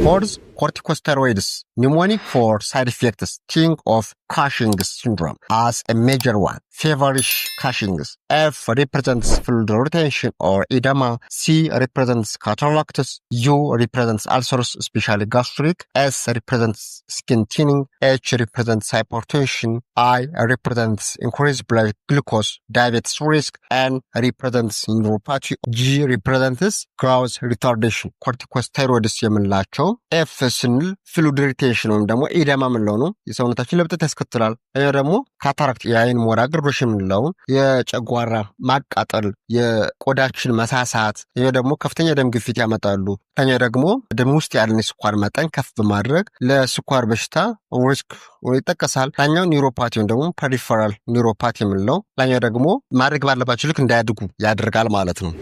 Fourth, corticosteroids. Mnemonic for side effects. Think of Cushing's syndrome as a major one. Feverish Cushing's. F represents fluid retention or edema. C represents cataracts. U represents ulcers, especially gastric. S represents skin thinning. H represents hypertension. I represents increased blood glucose, diabetes risk, and represents neuropathy. G represents growth retardation. Corticosteroids የምንላቸው ኤፍ ስንል ፍሉድ ኢሪቴሽን ወይም ደግሞ ኢደማ የምንለው ነው። የሰውነታችን ለብጠት ያስከትላል። ደግሞ ካታራክት የአይን ሞራ ግርዶሽ የምንለው፣ የጨጓራ ማቃጠል፣ የቆዳችን መሳሳት፣ ደግሞ ከፍተኛ ደም ግፊት ያመጣሉ። ደግሞ ደም ውስጥ ያለን የስኳር መጠን ከፍ በማድረግ ለስኳር በሽታ ሪስክ ይጠቀሳል። ላኛው ኒውሮፓቲ ወይም ደግሞ ፐሪፈራል ኒውሮፓቲ የምንለው፣ ላኛው ደግሞ ማድረግ ባለባቸው ልክ እንዳያድጉ ያደርጋል ማለት ነው።